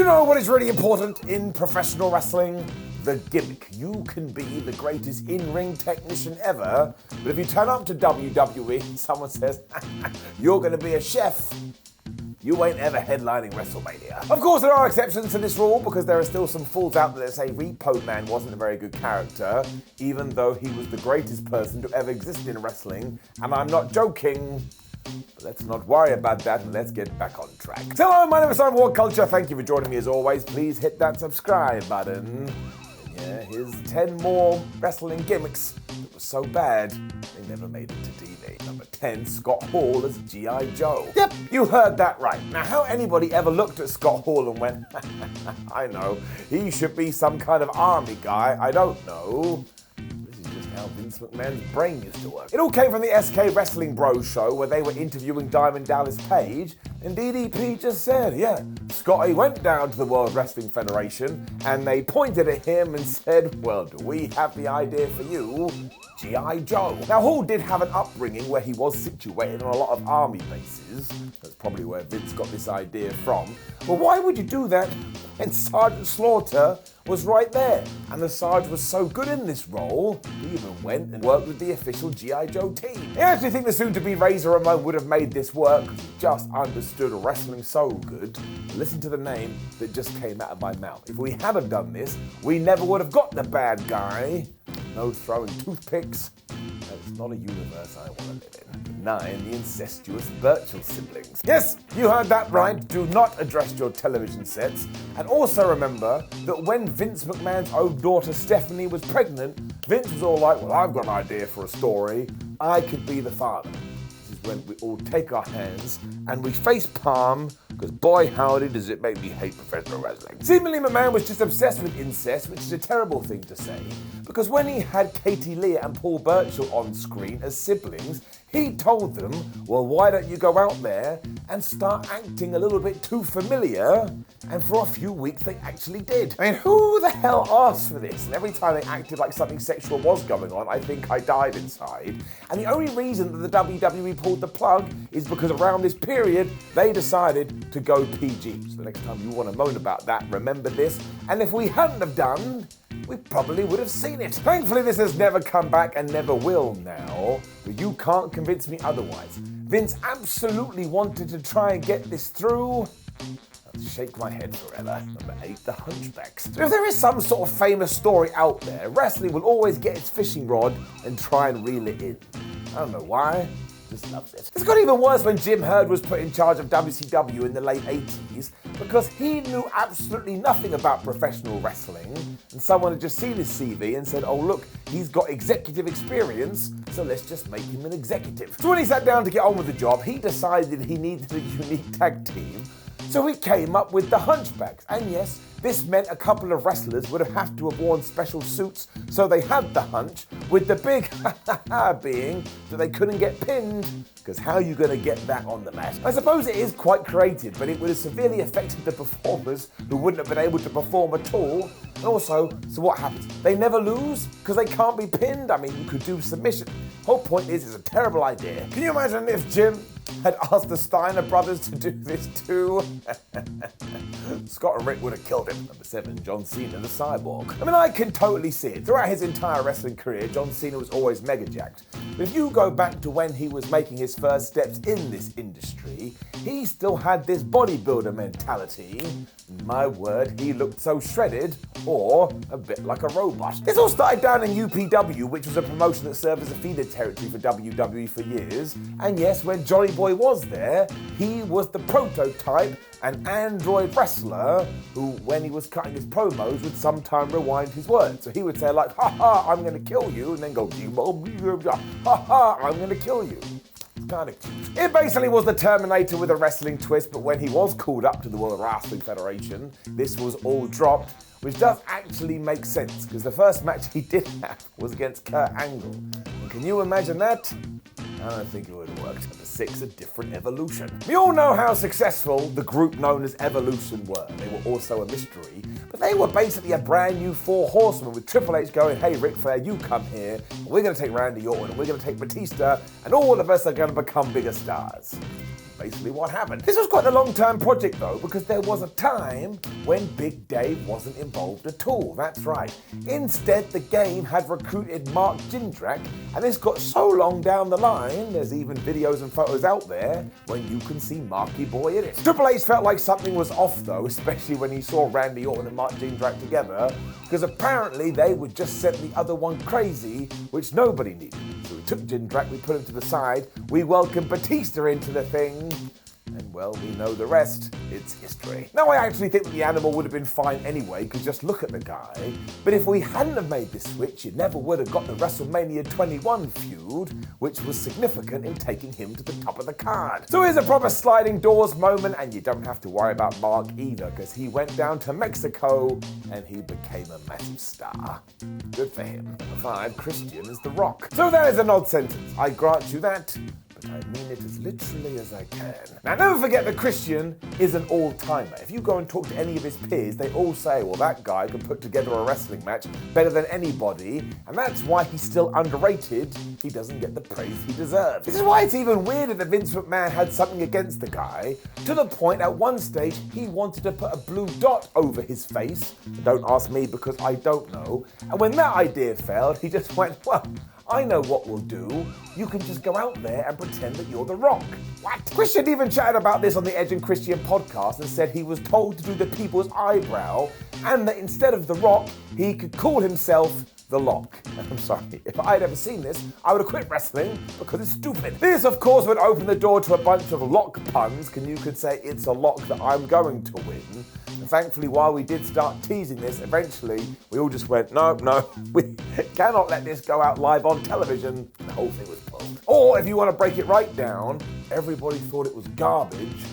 know what is really important in professional wrestling? The gimmick. You can be the greatest in-ring technician ever, but if you turn up to WWE and someone says, you're going to be a chef, you ain't ever headlining WrestleMania. Of course, there are exceptions to this rule because there are still some fools out there that say Repo Man wasn't a very good character, even though he was the greatest person to ever exist in wrestling, and I'm not joking. But let's not worry about that and let's get back on track. So hello, my name is Cyborg Culture. Thank you for joining me as always. Please hit that subscribe button. Yeah, here's 10 more wrestling gimmicks that were so bad they never made it to TV. Number 10, Scott Hall as G.I. Joe. Yep, you heard that right. Now, how anybody ever looked at Scott Hall and went, I know, he should be some kind of army guy, I don't know. This is just how Vince McMahon's brain used to work. It all came from the SK Wrestling Bros show where they were interviewing Diamond Dallas Page, and DDP just said, yeah, Scotty went down to the World Wrestling Federation and they pointed at him and said, well, do we have the idea for you, G.I. Joe? Now, Hall did have an upbringing where he was situated on a lot of army bases. That's probably where Vince got this idea from. But why would you do that when Sergeant Slaughter was right there? And the Sarge was so good in this role, he even went and worked with the official G.I. Joe team. I actually think the soon-to-be Razor Ramon would have made this work because he just understood wrestling so good. Listen to the name that just came out of my mouth. If we hadn't done this, we never would have got the bad guy. No throwing toothpicks. That's not a universe I want to live in. 9, the incestuous Birchall siblings. Yes, you heard that right. Do not address your television sets. And also remember that when Vince McMahon's own daughter Stephanie was pregnant, Vince was all like, well, I've got an idea for a story. I could be the father. This is when we all take our hands and we face palm, because boy howdy does it make me hate professional wrestling. Seemingly McMahon was just obsessed with incest, which is a terrible thing to say, because when he had Katie Leah and Paul Burchill on screen as siblings, he told them, well, why don't you go out there and start acting a little bit too familiar? And for a few weeks they actually did. I mean, who the hell asked for this? And every time they acted like something sexual was going on, I think I died inside. And the only reason that the WWE pulled the plug is because around this period, they decided to go PG. So the next time you want to moan about that, remember this. And if we hadn't have done, we probably would have seen it. Thankfully, this has never come back and never will now, but you can't convince me otherwise. Vince absolutely wanted to try and get this through. I'll shake my head forever. Number 8, the Hunchbacks. So if there is some sort of famous story out there, wrestling will always get its fishing rod and try and reel it in. I don't know why. Just loves it. It's got even worse when Jim Hurd was put in charge of WCW in the late 80s because he knew absolutely nothing about professional wrestling, and someone had just seen his CV and said, oh look, he's got executive experience, so let's just make him an executive. So when he sat down to get on with the job, he decided he needed a unique tag team, so he came up with the Hunchbacks. And yes, this meant a couple of wrestlers would have to have worn special suits so they had the hunch, with the big being that they couldn't get pinned, because how are you going to get that on the mat? I suppose it is quite creative, but it would have severely affected the performers who wouldn't have been able to perform at all. And also, so what happens? They never lose because they can't be pinned? I mean, you could do submission. Whole point is, it's a terrible idea. Can you imagine if Jim had asked the Steiner brothers to do this too? Scott and Rick would have killed him. Number 7, John Cena, the cyborg. I mean, I can totally see it. Throughout his entire wrestling career, John Cena was always mega jacked. But if you go back to when he was making his first steps in this industry, he still had this bodybuilder mentality. My word, he looked so shredded, or a bit like a robot. This all started down in UPW, which was a promotion that served as a feeder territory for WWE for years. And yes, when Johnny Boy was there, he was the prototype, an android wrestler who, when he was cutting his promos, would sometime rewind his words. So he would say like, ha ha, I'm gonna kill you, and then go, ha ha, I'm gonna kill you. It's kind of cute. It basically was the Terminator with a wrestling twist, but when he was called up to the World Wrestling Federation, this was all dropped, which does actually make sense, because the first match he did have was against Kurt Angle. And can you imagine that? I don't think it would have worked. Number 6, a different Evolution. We all know how successful the group known as Evolution were. They were also a mystery, but they were basically a brand new 4 horsemen with Triple H going, hey Ric Flair, you come here, and we're going to take Randy Orton, and we're going to take Batista, and all of us are going to become bigger stars. basically what happened. This was quite a long-term project though, because there was a time when Big Dave wasn't involved at all. That's right. Instead, the game had recruited Mark Jindrak, and this got so long down the line, there's even videos and photos out there when you can see Marky Boy in it. Triple H felt like something was off though, especially when he saw Randy Orton and Mark Jindrak together, because apparently they would just sent the other one crazy, which nobody needed. So we took Jindrak, we put him to the side, we welcomed Batista into the thing, and well, we know the rest. It's history. Now, I actually think that the animal would have been fine anyway, because just look at the guy. But if we hadn't have made this switch, you never would have got the WrestleMania 21 feud, which was significant in taking him to the top of the card. So here's a proper sliding doors moment, and you don't have to worry about Mark either, because he went down to Mexico and he became a massive star. Good for him. Number 5, Christian is The Rock. So that is an odd sentence. I grant you that. But I mean it as literally as I can. Now, never forget that Christian is an all-timer. If you go and talk to any of his peers, they all say, well, that guy can put together a wrestling match better than anybody, and that's why he's still underrated. He doesn't get the praise he deserves. This is why it's even weirder that Vince McMahon had something against the guy, to the point at one stage he wanted to put a blue dot over his face. Don't ask me because I don't know. And when that idea failed, he just went, well, I know what we'll do. You can just go out there and pretend that you're The Rock. What? Christian even chatted about this on the Edge and Christian podcast and said he was told to do the people's eyebrow and that instead of The Rock, he could call himself The Lock. I'm sorry, if I'd ever seen this, I would have quit wrestling because it's stupid. This, of course, would open the door to a bunch of lock puns, and you could say it's a lock that I'm going to win. And thankfully, while we did start teasing this, eventually we all just went, no, we cannot let this go out live on television. And the whole thing was pulled. Or if you want to break it right down, everybody thought it was garbage.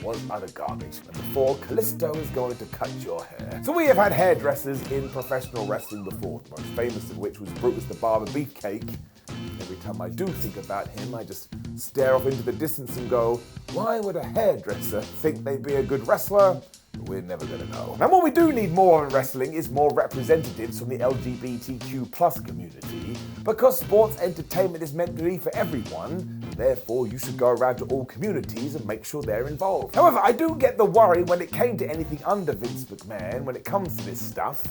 Was utter garbage. Number 4, Kalisto is going to cut your hair. So we have had hairdressers in professional wrestling before, the most famous of which was Brutus the Barber Beefcake. Every time I do think about him, I just stare off into the distance and go, why would a hairdresser think they'd be a good wrestler? We're never going to know. Now, what we do need more in wrestling is more representatives from the LGBTQ plus community, because sports entertainment is meant to be for everyone. Therefore, you should go around to all communities and make sure they're involved. However, I do get the worry when it came to anything under Vince McMahon when it comes to this stuff,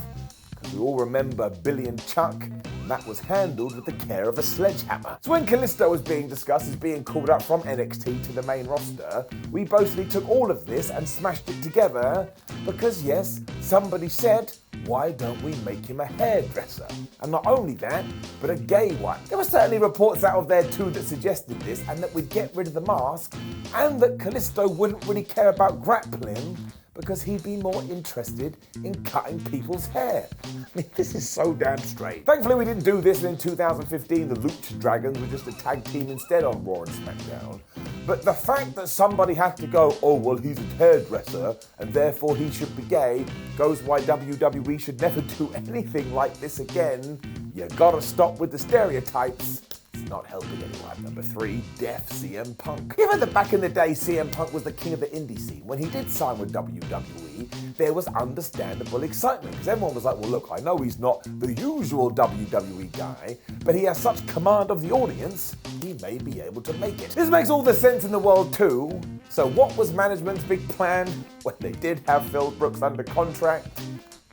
because we all remember Billy and Chuck, and that was handled with the care of a sledgehammer. So when Kalisto was being discussed as being called up from NXT to the main roster, we basically took all of this and smashed it together because, yes, somebody said, why don't we make him a hairdresser? And not only that, but a gay one. There were certainly reports out of there too that suggested this, and that we'd get rid of the mask, and that Kalisto wouldn't really care about grappling because he'd be more interested in cutting people's hair. I mean, this is so damn strange. Thankfully, we didn't do this, and in 2015, the Lucha Dragons were just a tag team instead on Raw and SmackDown. But the fact that somebody had to go, oh, well, he's a hairdresser, and therefore he should be gay, goes why WWE should never do anything like this again. You gotta stop with the stereotypes. It's not helping anyone. Number 3, deaf CM Punk. Given that back in the day CM Punk was the king of the indie scene, when he did sign with WWE, there was understandable excitement, because everyone was like, well, look, I know he's not the usual WWE guy, but he has such command of the audience, he may be able to make it. This makes all the sense in the world too. So what was management's big plan when they did have Phil Brooks under contract?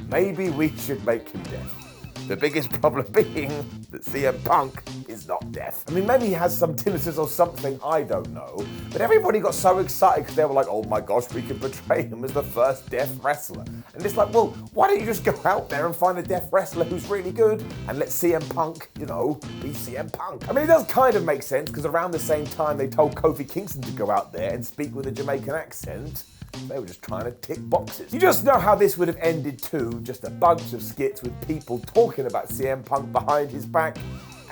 Maybe we should make him deaf. The biggest problem being that CM Punk is not deaf. I mean, maybe he has some tinnitus or something, I don't know. But everybody got so excited because they were like, oh my gosh, we can portray him as the first deaf wrestler. And it's like, well, why don't you just go out there and find a deaf wrestler who's really good and let CM Punk, be CM Punk. I mean, it does kind of make sense because around the same time they told Kofi Kingston to go out there and speak with a Jamaican accent. They were just trying to tick boxes. You just know how this would have ended too, just a bunch of skits with people talking about CM Punk behind his back,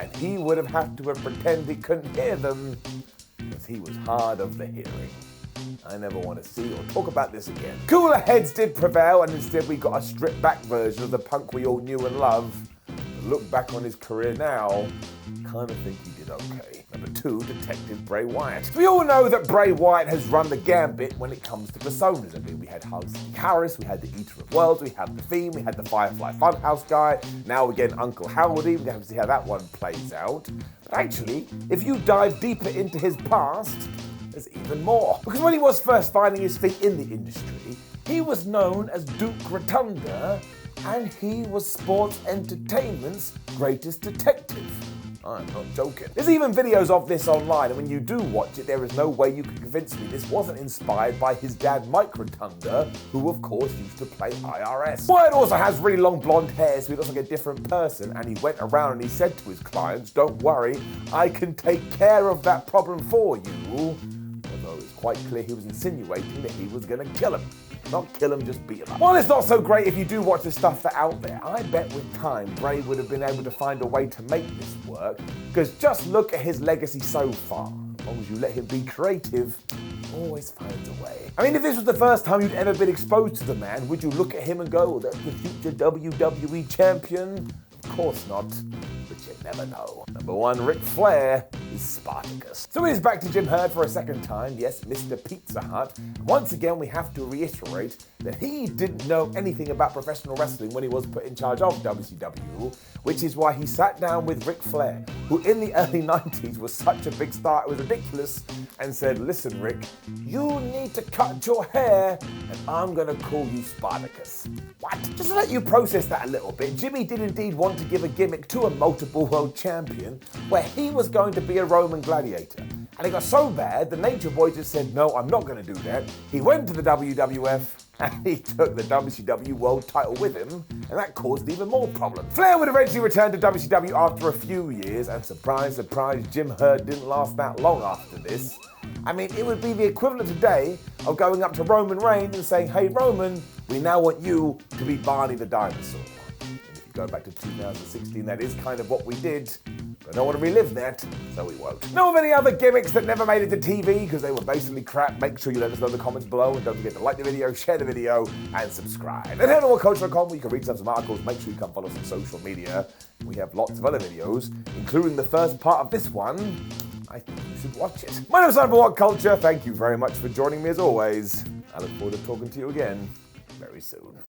and he would have had to have pretended he couldn't hear them, because he was hard of the hearing. I never want to see or talk about this again. Cooler heads did prevail, and instead we got a stripped back version of the Punk we all knew and loved. Look back on his career now, kind of think he did okay. Number 2, Detective Bray Wyatt. So we all know that Bray Wyatt has run the gambit when it comes to personas. I mean, we had Hugsley Harris, we had the Eater of Worlds, we had the Fiend, we had the Firefly Funhouse guy, now we're getting Uncle Howdy. We have to see how that one plays out. But actually, if you dive deeper into his past, there's even more. Because when he was first finding his feet in the industry, he was known as Duke Rotunda, and he was sports entertainment's greatest detective. I'm not joking. There's even videos of this online, and when you do watch it, there is no way you can convince me this wasn't inspired by his dad, Mike Rotunda, who of course used to play IRS. Wyatt also has really long blonde hair, so he looks like a different person, and he went around and he said to his clients, "Don't worry, I can take care of that problem for you." Although it's quite clear he was insinuating that he was gonna kill him. Not kill him, just beat him up. While it's not so great if you do watch the stuff that's out there, I bet with time Bray would have been able to find a way to make this work, because just look at his legacy so far. As long as you let him be creative, he always finds a way. I mean, if this was the first time you'd ever been exposed to the man, would you look at him and go, "Well, that's the future WWE champion"? Of course not, but you never know. Number 1, Ric Flair is Spartacus. So it is back to Jim Hurd for a second time, yes, Mr. Pizza Hut. Once again, we have to reiterate that he didn't know anything about professional wrestling when he was put in charge of WCW, which is why he sat down with Ric Flair, who in the early 90s was such a big star it was ridiculous, and said, "Listen, Rick, you need to cut your hair, and I'm gonna call you Spartacus." What? Just to let you process that a little bit, Jimmy did indeed want to give a gimmick to a multiple world champion where he was going to be a Roman gladiator. And it got so bad, the Nature Boy just said, "No, I'm not going to do that." He went to the WWF and he took the WCW World title with him, and that caused even more problems. Flair would eventually return to WCW after a few years, and surprise, surprise, Jim Hurd didn't last that long after this. I mean, it would be the equivalent today of going up to Roman Reigns and saying, "Hey Roman, we now want you to be Barney the Dinosaur." And if you go back to 2016, that is kind of what we did. But I don't want to relive that, so we won't. Know of any other gimmicks that never made it to TV because they were basically crap? Make sure you let us know in the comments below, and don't forget to like the video, share the video, and subscribe. And head on culture.com where you can read some articles. Make sure you come follow us on social media. We have lots of other videos, including the first part of this one. I think you should watch it. My name is Simon for What Culture. Thank you very much for joining me as always. I look forward to talking to you again very soon.